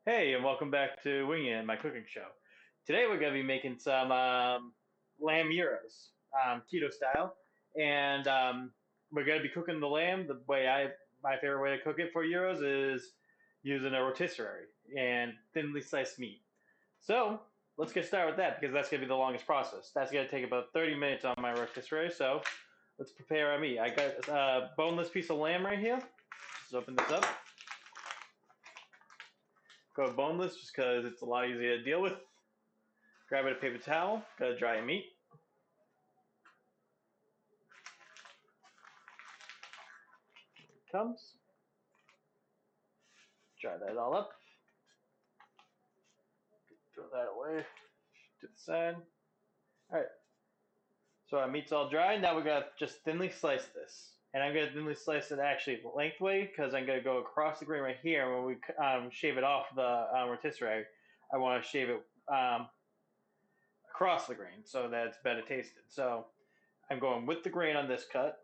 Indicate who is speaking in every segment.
Speaker 1: Hey, and welcome back to Winging It, my cooking show. Today we're going to be making some lamb gyros, keto style, and we're going to be cooking the lamb. My favorite way to cook it for gyros is using a rotisserie and thinly sliced meat. So let's get started with that because that's going to be the longest process. That's going to take about 30 minutes on my rotisserie. So let's prepare our meat. I got a boneless piece of lamb right here. Let's open this up. Go boneless just because it's a lot easier to deal with. Grab a paper towel, gotta dry your meat. Here it comes. Dry that all up. Throw that away to the side. Alright, so our meat's all dry. Now we're gonna just thinly slice this. And I'm gonna thinly slice it actually lengthwise because I'm gonna go across the grain right here. When we shave it off the rotisserie, I want to shave it across the grain so that it's better tasted. So I'm going with the grain on this cut.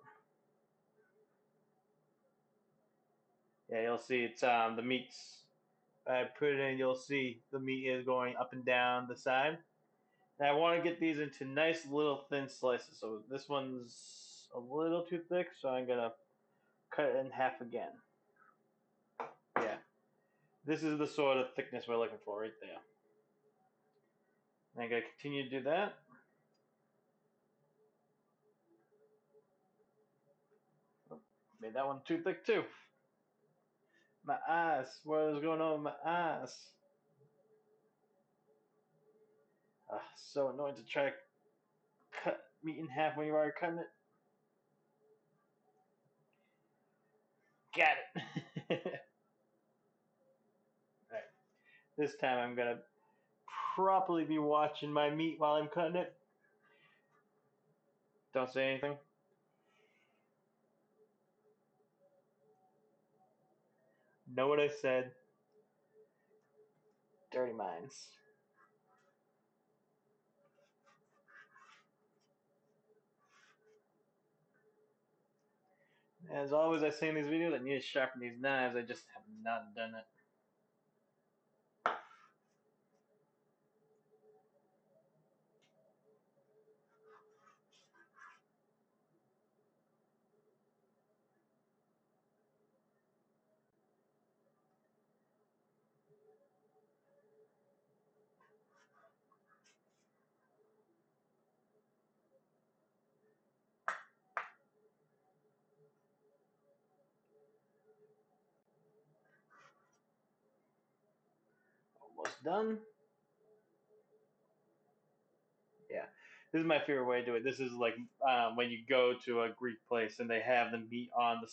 Speaker 1: Yeah, you'll see it's the meat's. I put it in, you'll see the meat is going up and down the side. And I want to get these into nice little thin slices. So this one's a little too thick, so I'm gonna cut it in half again. Yeah, this is the sort of thickness we're looking for right there. And I'm gonna continue to do that. Oh, made that one too thick too. My eyes, what is going on with my eyes? So annoying to try to cut meat in half when you're already cutting it. Got it. Alright, this time I'm gonna properly be watching my meat while I'm cutting it. Don't say anything. Know what I said. Dirty minds. As always, I say in these videos, I need to sharpen these knives. I just have not done it. Almost done. Yeah, this is my favorite way to do it. This is like when you go to a Greek place and they have the meat on the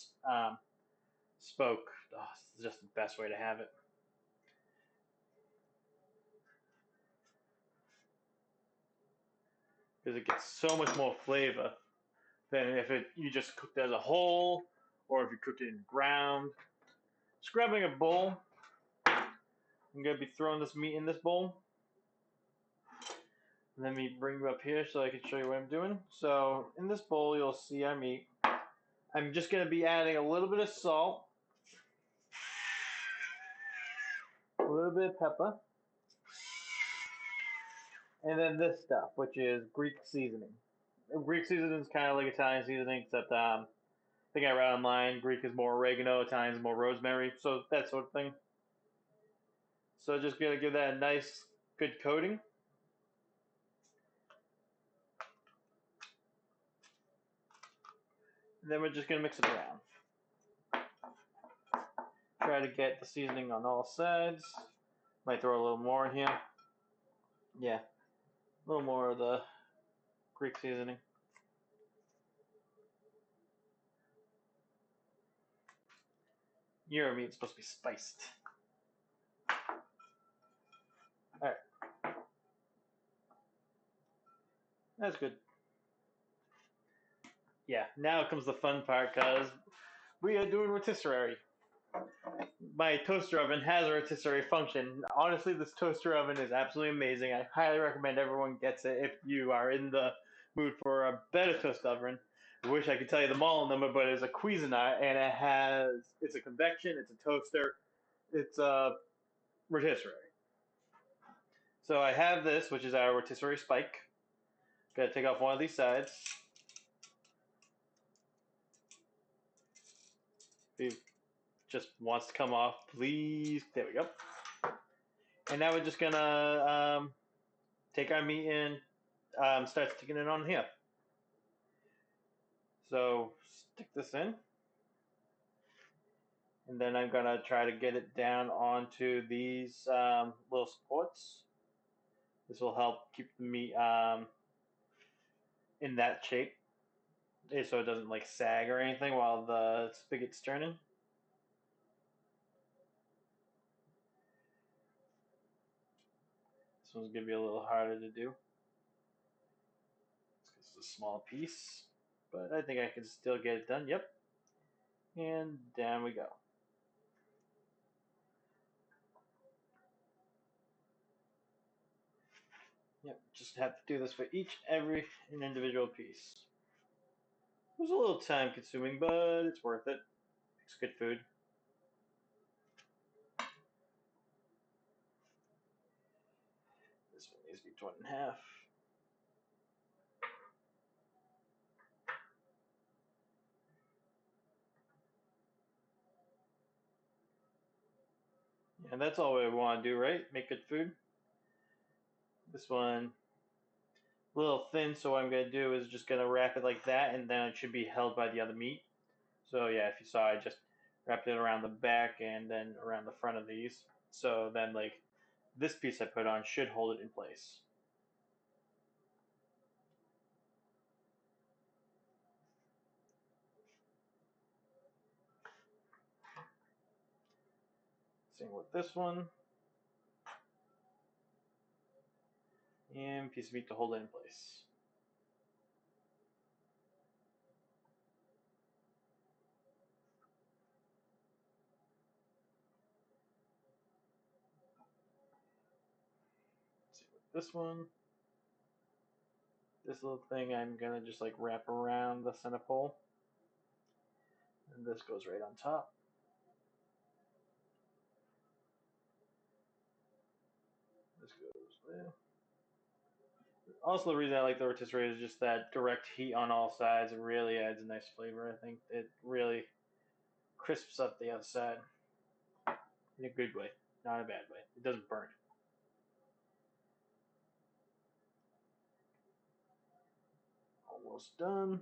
Speaker 1: spoke. Oh, it's just the best way to have it. Because it gets so much more flavor than if you just cooked it as a whole or if you cooked it in ground. Just grabbing a bowl. I'm going to be throwing this meat in this bowl. Let me bring you up here so I can show you what I'm doing. So in this bowl, you'll see our meat. I'm just going to be adding a little bit of salt, a little bit of pepper, and then this stuff, which is Greek seasoning. Greek seasoning is kind of like Italian seasoning, except I think I read online, Greek is more oregano, Italian is more rosemary, so that sort of thing. So just going to give that a nice, good coating. And then we're just going to mix it around. Try to get the seasoning on all sides. Might throw a little more in here. Yeah, a little more of the Greek seasoning. Your meat's supposed to be spiced. Alright. That's good. Yeah, now comes the fun part because we are doing rotisserie. My toaster oven has a rotisserie function. Honestly, this toaster oven is absolutely amazing. I highly recommend everyone gets it if you are in the mood for a better toast oven. I wish I could tell you the model number, but it's a Cuisinart, and it's a convection, it's a toaster, it's a rotisserie. So I have this, which is our rotisserie spike. Gotta take off one of these sides. If it just wants to come off, please. There we go. And now we're just gonna take our meat and start sticking it on here. So stick this in. And then I'm gonna try to get it down onto these little supports. This will help keep the meat in that shape, so it doesn't like sag or anything while the spaghet's turning. This one's gonna be a little harder to do. It's a small piece, but I think I can still get it done. Yep. And down we go. Yep, just have to do this for every individual piece. It was a little time consuming, but it's worth it. It's good food. This one needs to be torn in half. And that's all we want to do, right? Make good food. This one, a little thin, so what I'm going to do is just going to wrap it like that, and then it should be held by the other meat. So yeah, if you saw, I just wrapped it around the back and then around the front of these. So then like this piece I put on should hold it in place. Same with this one. And piece of meat to hold it in place. Same with this one. This little thing I'm gonna just like wrap around the center pole. And this goes right on top. This goes there. Also, the reason I like the rotisserie is just that direct heat on all sides. It really adds a nice flavor. I think it really crisps up the outside in a good way, not a bad way. It doesn't burn. Almost done.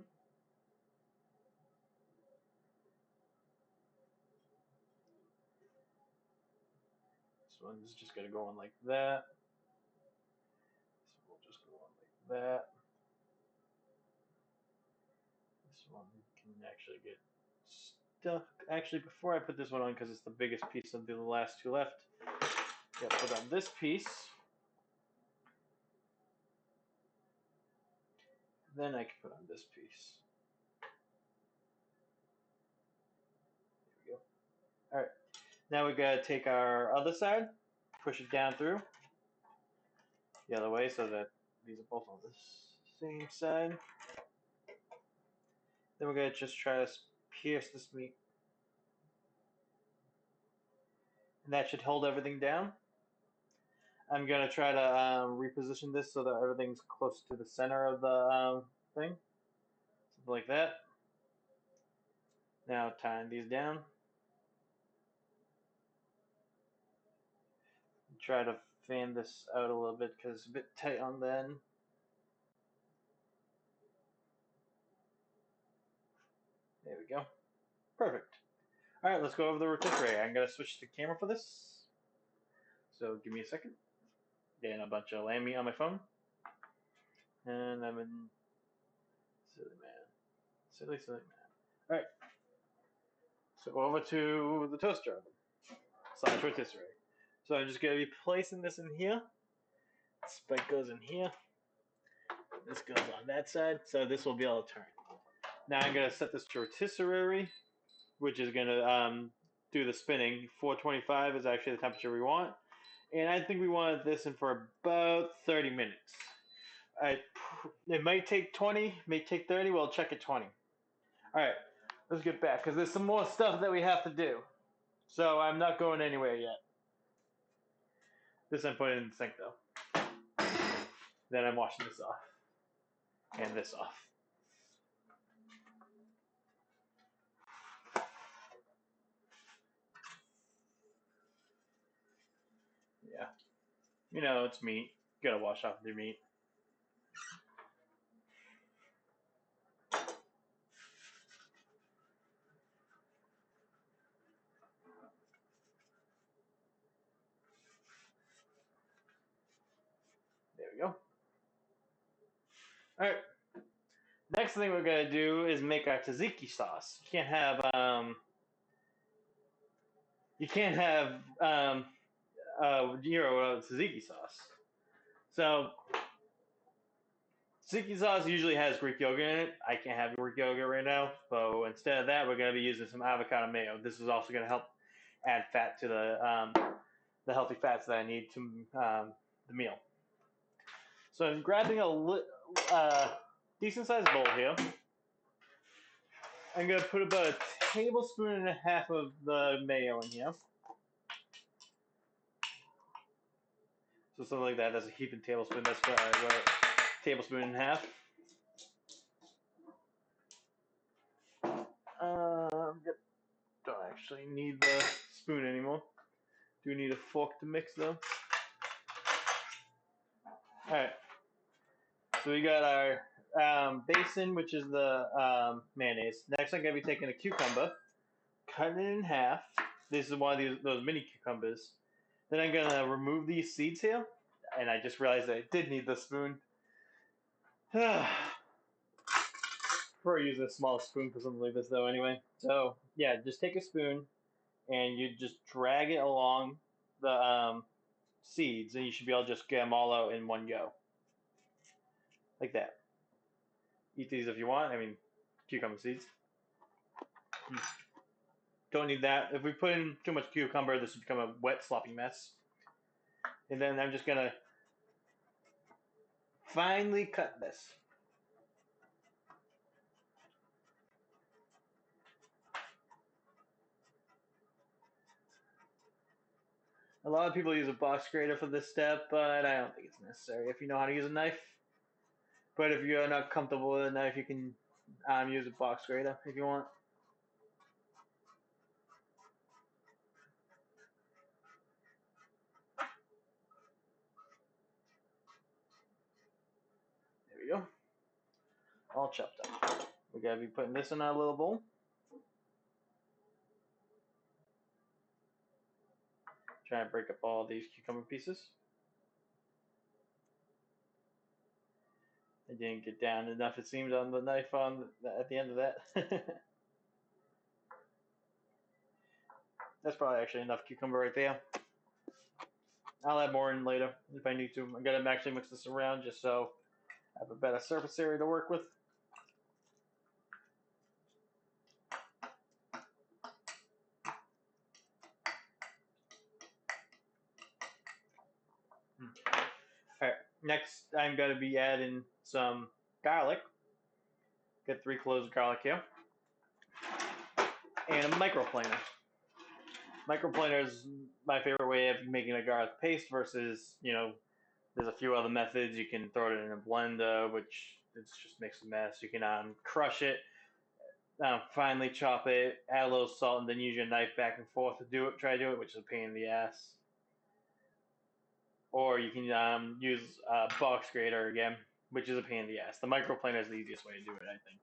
Speaker 1: This one's just gonna go on like that. This one will just go on like that. This one can actually get stuck. Actually, before I put this one on, because it's the biggest piece of the last two left, yeah, put on this piece. Then I can put on this piece. There we go. All right. Now we gotta take our other side, push it down through the other way so that these are both on the same side. Then we're gonna just try to pierce this meat. And that should hold everything down. I'm gonna try to reposition this so that everything's close to the center of the thing. Something like that. Now tying these down. Try to fan this out a little bit because it's a bit tight on the end. There we go. Perfect. All right, let's go over the rotisserie. I'm gonna switch the camera for this. So give me a second. Getting a bunch of lamb meat on my phone. And I'm in silly man. Silly man. All right. So over to the toaster oven. / rotisserie. So I'm just gonna be placing this in here. Spike goes in here. This goes on that side. So this will be able to turn. Now I'm gonna set this to rotisserie, which is gonna do the spinning. 425 is actually the temperature we want. And I think we wanted this in for about 30 minutes. It might take 20, may take 30. We'll check at 20. All right, let's get back because there's some more stuff that we have to do. So I'm not going anywhere yet. This I'm putting in the sink though. Then I'm washing this off and this off. Yeah, you know it's meat. You gotta wash off your meat. There we go. All right. Next thing we're gonna do is make our tzatziki sauce. You can't have tzatziki sauce. So tzatziki sauce usually has Greek yogurt in it. I can't have Greek yogurt right now, so instead of that, we're gonna be using some avocado mayo. This is also gonna help add fat to the healthy fats that I need to the meal. So I'm grabbing a decent sized bowl here. I'm going to put about a tablespoon and a half of the mayo in here. So something like that. That's a heaping tablespoon. That's about a tablespoon and a half. Don't actually need the spoon anymore. Do need a fork to mix though. Alright. So we got our basin, which is the mayonnaise. Next I'm going to be taking a cucumber, cutting it in half. This is one of those mini cucumbers. Then I'm going to remove these seeds here. And I just realized that I did need the spoon. Prefer using a small spoon for something like this though anyway. So yeah, just take a spoon and you just drag it along the seeds and you should be able to just get them all out in one go. Like that. Eat these if you want. I mean, cucumber seeds. Don't need that. If we put in too much cucumber, this will become a wet, sloppy mess. And then I'm just going to finely cut this. A lot of people use a box grater for this step, but I don't think it's necessary if you know how to use a knife. But if you're not comfortable with a knife, you can use a box grater if you want. There we go. All chopped up. We gotta be putting this in our little bowl. Try and break up all these cucumber pieces. I didn't get down enough, it seems, on the knife at the end of that. That's probably actually enough cucumber right there. I'll add more in later if I need to. I'm gonna actually mix this around just so I have a better surface area to work with. Alright, next I'm going to be adding some garlic. Get 3 cloves of garlic here. And a microplaner. Microplaner is my favorite way of making a garlic paste versus, there's a few other methods. You can throw it in a blender, which it just makes a mess. You can crush it, finely chop it, add a little salt, and then use your knife back and forth to do it. Try to do it, which is a pain in the ass. Or you can use a box grater again, which is a pain in the ass. The microplaner is the easiest way to do it, I think.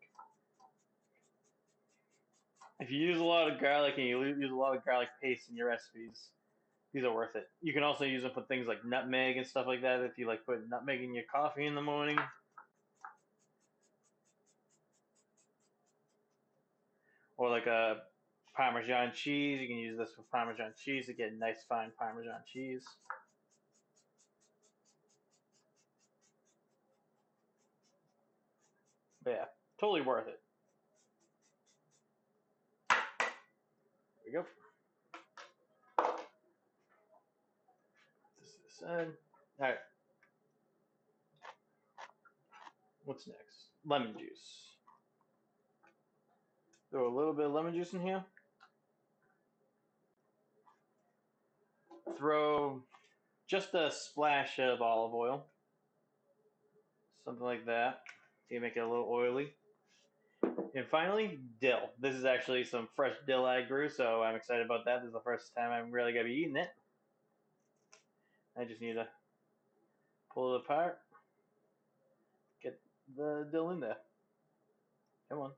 Speaker 1: If you use a lot of garlic and you use a lot of garlic paste in your recipes, these are worth it. You can also use them for things like nutmeg and stuff like that if you like put nutmeg in your coffee in the morning. Or like a Parmesan cheese. You can use this for Parmesan cheese to get nice fine Parmesan cheese. But yeah, totally worth it. There we go. This is Alright. What's next? Lemon juice. Throw a little bit of lemon juice in here. Throw just a splash of olive oil, something like that, to make it a little oily. And finally, dill. This is actually some fresh dill I grew, so I'm excited about that. This is the first time I'm really going to be eating it. I just need to pull it apart, get the dill in there. Come on.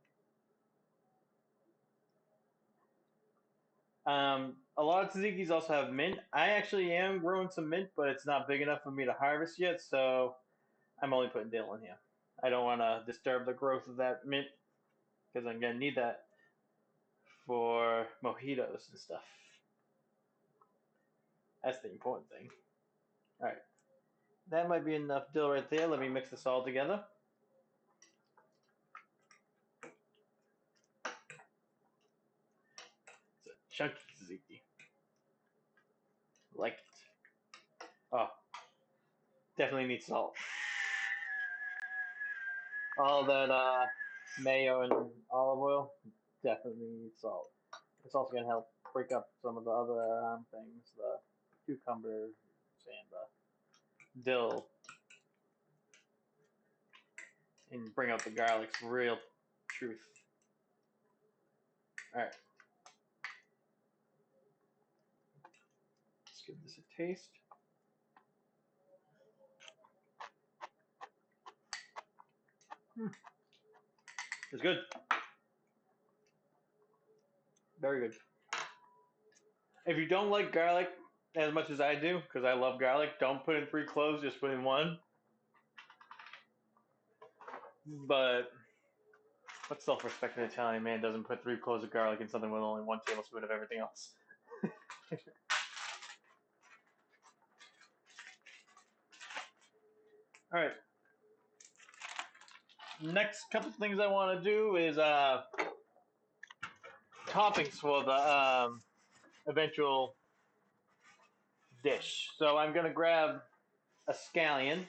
Speaker 1: A lot of tzatziki's also have mint. I actually am growing some mint, but it's not big enough for me to harvest yet, so I'm only putting dill in here. I don't want to disturb the growth of that mint because I'm going to need that for mojitos and stuff. That's the important thing. All right. That might be enough dill right there. Let me mix this all together. It's a chunky tzatziki. Like it. Oh, definitely needs salt. All that mayo and olive oil definitely needs salt. It's also going to help break up some of the other things, the cucumbers and the dill, and bring out the garlic's real truth. All right. Let's give this a taste. It's good. Very good. If you don't like garlic as much as I do, because I love garlic, don't put in 3 cloves, just put in 1. But what self-respecting Italian man doesn't put 3 cloves of garlic in something with only 1 tablespoon of everything else? All right. Next couple things I want to do is toppings for the eventual dish. So I'm gonna grab a scallion.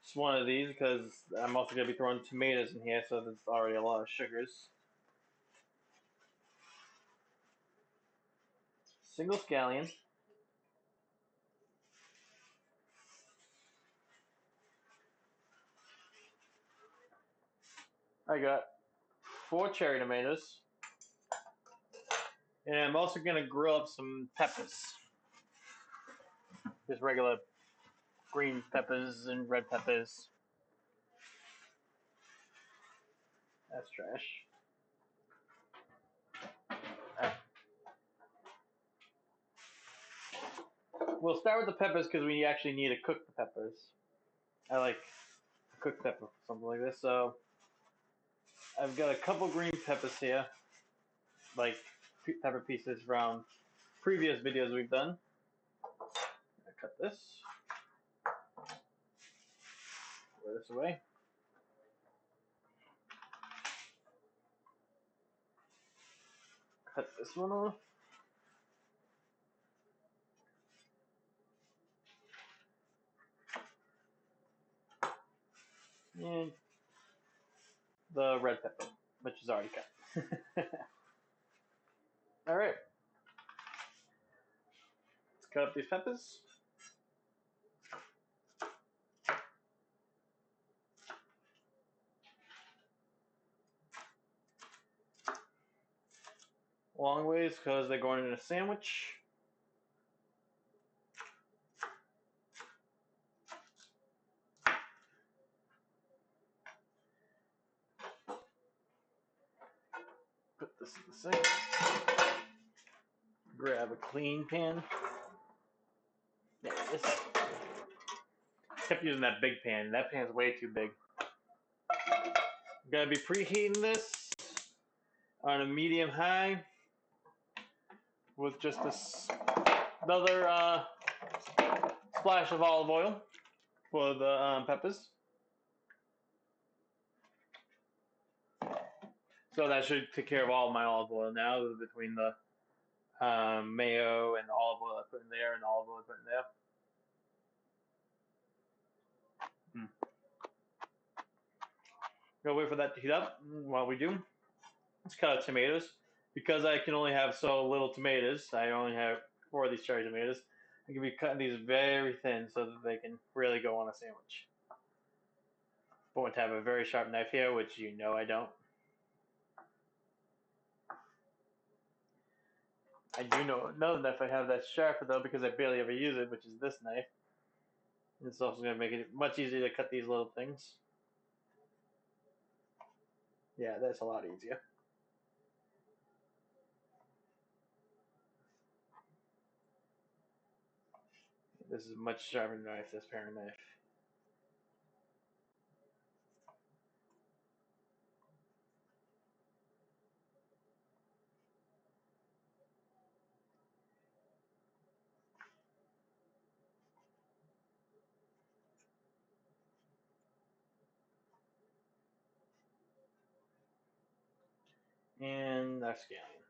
Speaker 1: It's one of these because I'm also gonna be throwing tomatoes in here, so there's already a lot of sugars. Single scallion. I got 4 cherry tomatoes. And I'm also going to grill up some peppers. Just regular green peppers and red peppers. That's trash. Right. We'll start with the peppers because we actually need to cook the peppers. I like cooked pepper, something like this. So I've got a couple green peppers here, like pepper pieces from previous videos we've done. I cut this. Throw this away. Cut this one off. And the red pepper, which is already cut. All right. Let's cut up these peppers. Long ways because they're going in a sandwich. Put this in the sink. Grab a clean pan. There it is. Kept using that big pan. That pan's way too big. Gotta be preheating this on a medium high with just another splash of olive oil for the peppers. So that should take care of all of my olive oil now between the mayo and the olive oil I put in there and the olive oil I put in there. Gonna wait for that to heat up. While we do, let's cut out tomatoes. Because I can only have so little tomatoes, I only have 4 of these cherry tomatoes. You can be cutting these very thin so that they can really go on a sandwich. But want to have a very sharp knife here, which you know I don't. I do know another knife I have that's sharper though because I barely ever use it, which is this knife. It's also going to make it much easier to cut these little things. Yeah, that's a lot easier. This is a much sharper knife, this paring knife. And our scallion.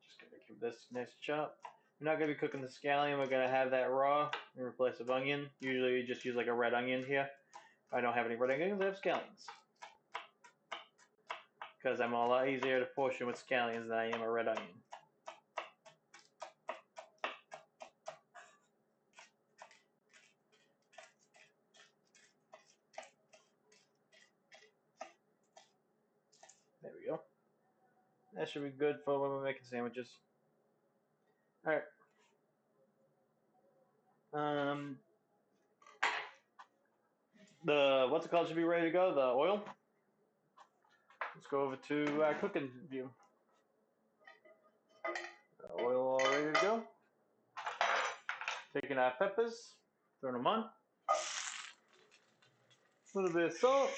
Speaker 1: Just gonna give this a nice chop. We're not gonna be cooking the scallion, we're gonna have that raw in place of onion. Usually you just use like a red onion here. If I don't have any red onions, I have scallions. Because I'm a lot easier to portion with scallions than I am a red onion. There we go. That should be good for when we're making sandwiches. Alright. The what's it called should be ready to go, the oil. Let's go over to our cooking view. Oil all ready to go. Taking our peppers, throwing them on. A little bit of salt,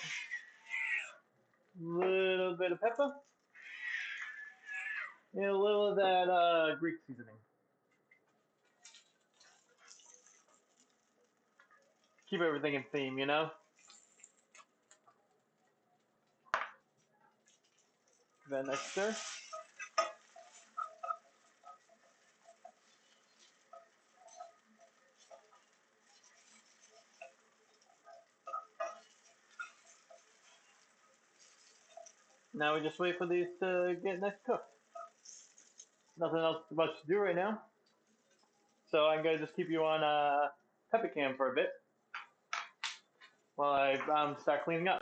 Speaker 1: a little bit of pepper, and a little of that Greek seasoning. Keep everything in theme, you know? Give that a nice stir. Now we just wait for these to get nice cooked. Nothing else much to do right now. So I'm going to just keep you on pepper cam for a bit while I start cleaning up.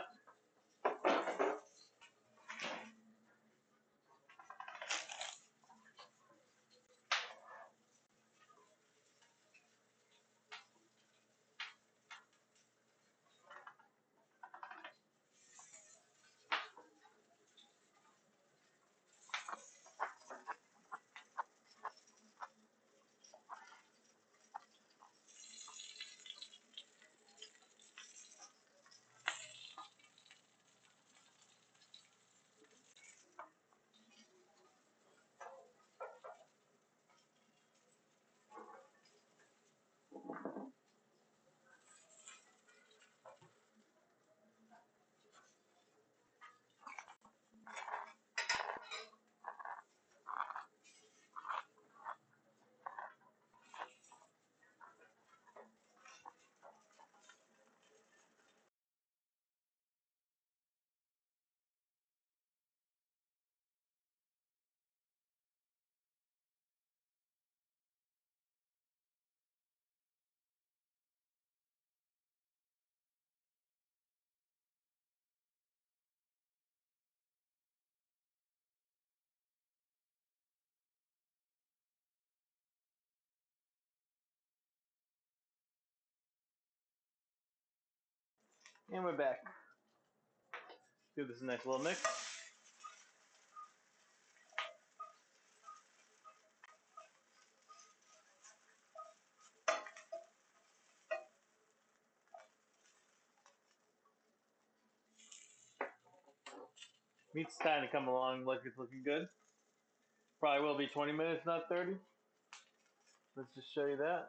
Speaker 1: And we're back. Give this a nice little mix. Meat's starting to come along like it's looking good. Probably will be 20 minutes, not 30. Let's just show you that.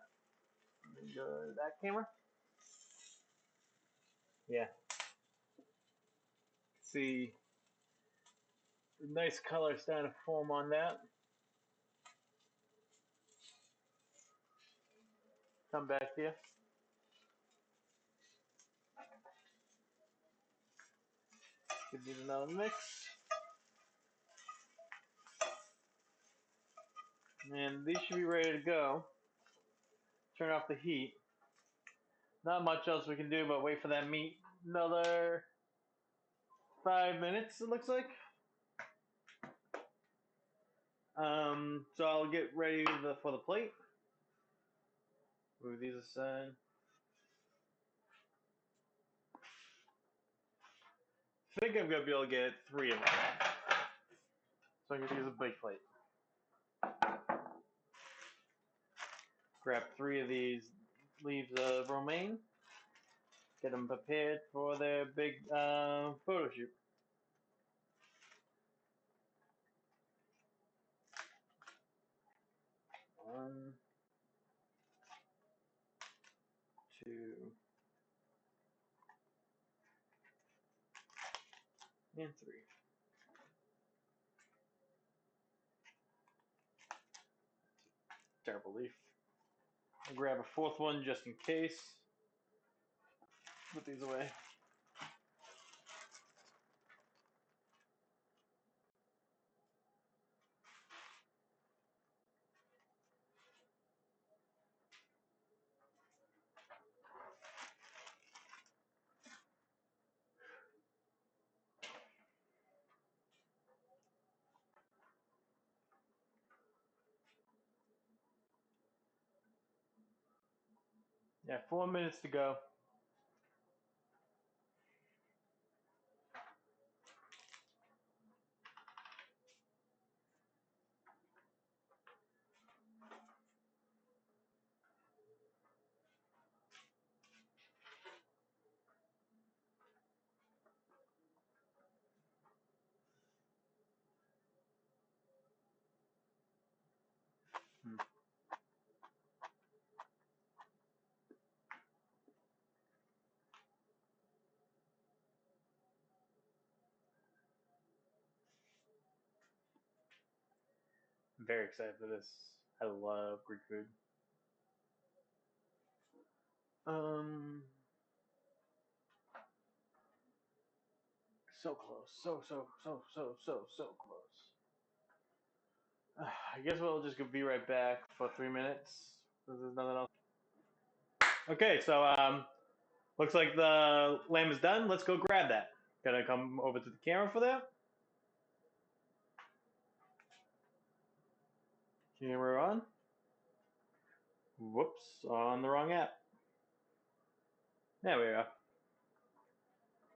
Speaker 1: Let me go to that camera. Yeah. See the nice color starting to form on that. Come back here. Give these another mix. And these should be ready to go. Turn off the heat. Not much else we can do but wait for that meat. Another 5 minutes, it looks like. So I'll get ready for the plate. Move these aside. I think I'm gonna be able to get 3 of them. So I'm gonna use a big plate. Grab 3 of these leaves of romaine. Get them prepared for their big photo shoot. One, two, and 3. Terrible leaf. I'll grab a 4th one just in case. Put these away. Yeah, 4 minutes to go. I'm very excited for this. I love Greek food. So close. So close. I guess we'll just be right back for 3 minutes. There's nothing else. Okay, so looks like the lamb is done. Let's go grab that. Gonna come over to the camera for that. Camera on. Whoops, on the wrong app. There we go.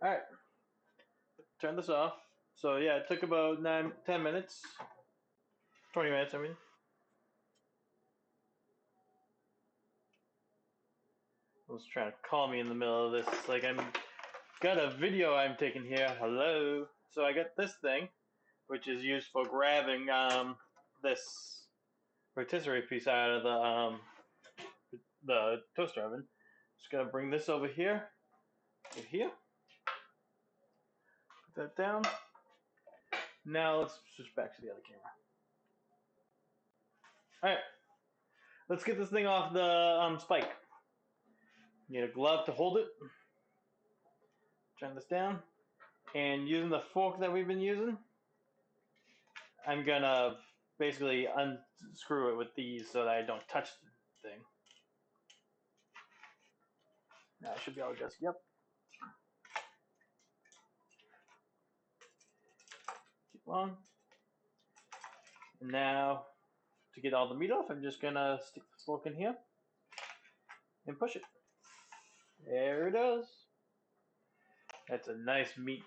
Speaker 1: Alright, turn this off. So yeah, it took about 10 minutes. 20 minutes, I mean. I was trying to call me in the middle of this. Like I'm got a video I'm taking here. Hello. So I got this thing, which is used for grabbing this rotisserie piece out of the toaster oven. Just gonna bring this over here. Put that down. Now let's switch back to the other camera. All right, let's get this thing off the spike. Need a glove to hold it. Turn this down, and using the fork that we've been using, I'm gonna basically unscrew it with these so that I don't touch the thing. Now I should be able to just, yep. Keep on. And now, to get all the meat off, I'm just gonna stick the fork in here and push it. There it is. That's a nice meat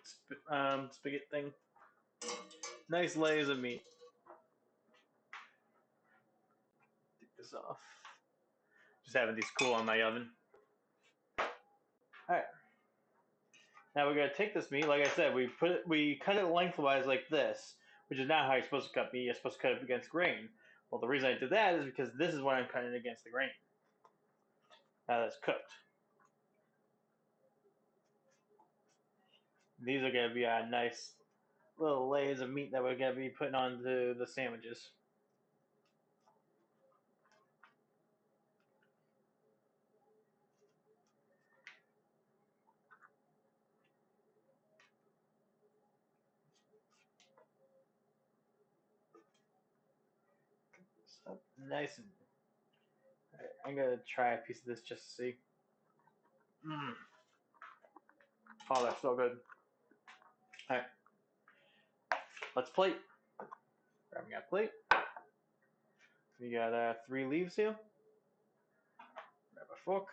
Speaker 1: spigot thing. Nice layers of meat. Take this off. Just having these cool on my oven. Alright. Now we're gonna take this meat, like I said, we cut it lengthwise like this, which is not how you're supposed to cut meat. You're supposed to cut it against grain. Well, the reason I did that is because this is when I'm cutting it against the grain. Now that's cooked. These are gonna be our nice little layers of meat that we're gonna be putting onto the sandwiches. up nice and. Right, I'm gonna try a piece of this just to see. Mm. Oh, that's so good. All right, let's plate. Grabbing a plate. We got 3 leaves here. Grab a fork.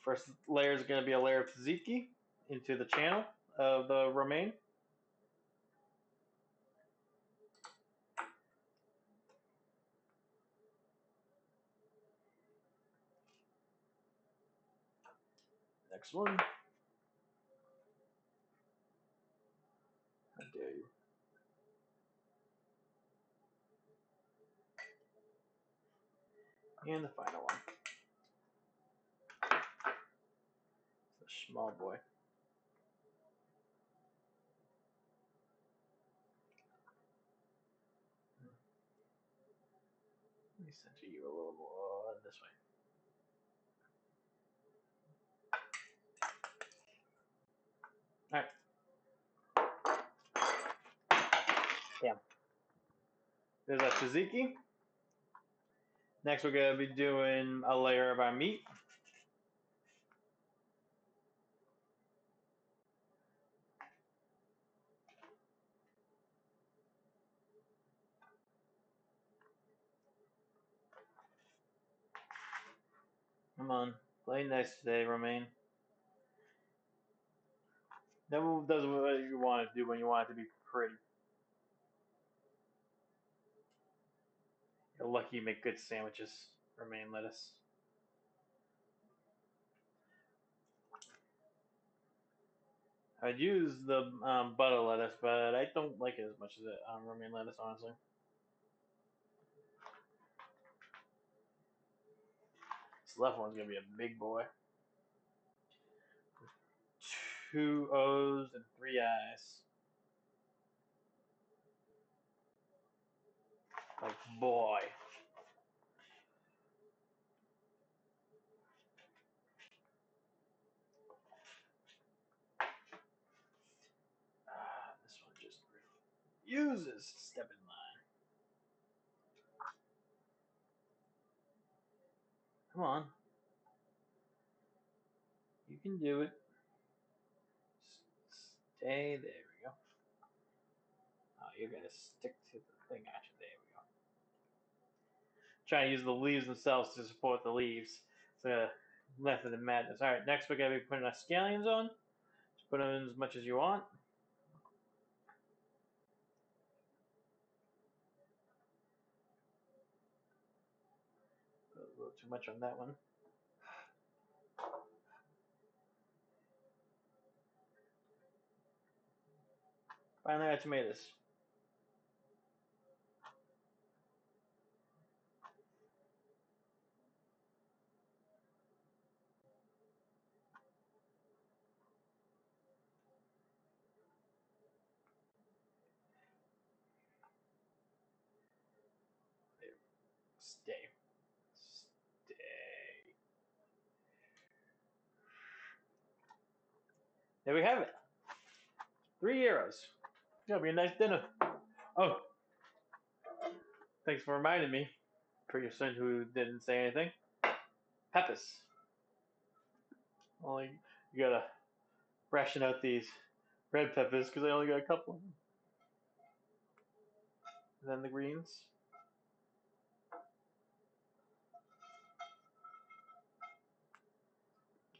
Speaker 1: First layer is going to be a layer of tzatziki into the channel of the romaine. Next one. How dare you? And the final one. It's a small boy. Let me center you a little more this way. All right. Yeah. There's our tzatziki. Next, we're going to be doing a layer of our meat. Come on. Play nice today, romaine. That does what you want to do when you want it to be pretty. You're lucky you make good sandwiches, romaine lettuce. I'd use the butter lettuce, but I don't like it as much as the romaine lettuce, honestly. This left one's gonna be a big boy. 2 O's and 3 I's. Like, boy. This one just refuses to step in line. Come on. You can do it. Stay. There we go. Oh, you're going to stick to the thing, actually. There we go. Trying to use the leaves themselves to support the leaves. It's a method of madness. All right, next we're going to be putting our scallions on. Just put them in as much as you want. Put a little too much on that one. Finally, our tomatoes. There. Stay. Stay. There we have it. 3 euros. It's gonna be a nice dinner. Oh, thanks for reminding me. For your son who didn't say anything. Peppers. Only you gotta ration out these red peppers because I only got a couple of them. And then the greens.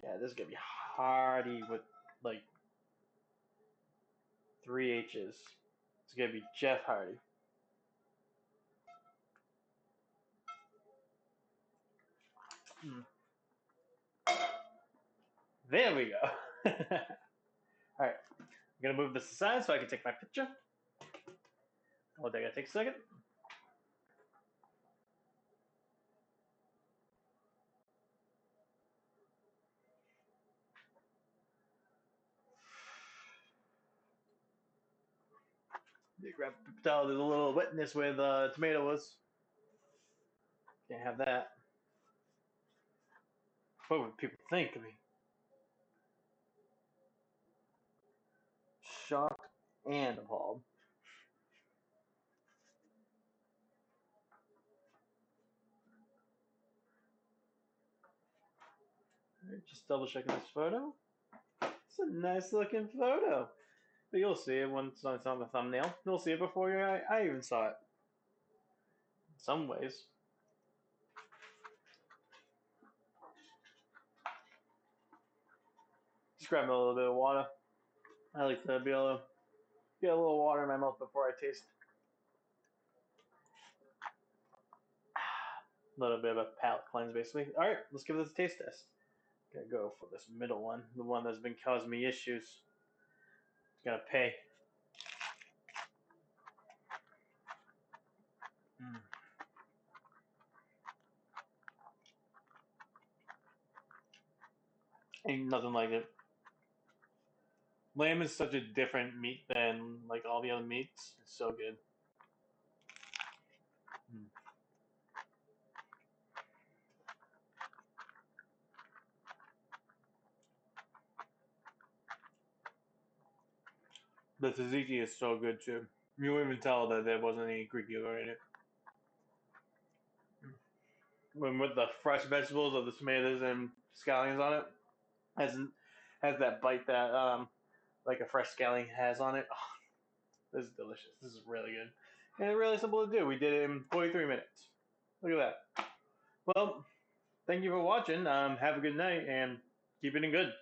Speaker 1: Yeah, this is gonna be hearty with like 3 H's. It's gonna be Jeff Hardy. Mm. There we go. Alright, I'm gonna move this aside so I can take my picture. Oh, that gotta take a second. Grab the towel. There's a little wetness where the tomato was. Can't have that. What would people think of me? Shocked and appalled. Alright, just double checking this photo. It's a nice looking photo. But you'll see it once it's on the thumbnail. You'll see it before I even saw it. In some ways. Just grab a little bit of water. I like to be able to get a little water in my mouth before I taste. A little bit of a palate cleanse, basically. All right, let's give this a taste test. Gotta go for this middle one, the one that's been causing me issues. Gotta pay. Mm. Ain't nothing like it. Lamb is such a different meat than like all the other meats. It's so good. Mm. The tzatziki is so good too. You won't even tell that there wasn't any Greek yogurt in it. When with the fresh vegetables of the tomatoes and scallions on it, has has that bite that like a fresh scallion has on it. Oh, this is delicious. This is really good. And it's really simple to do. We did it in 43 minutes. Look at that. Well, thank you for watching. Have a good night and keep eating good.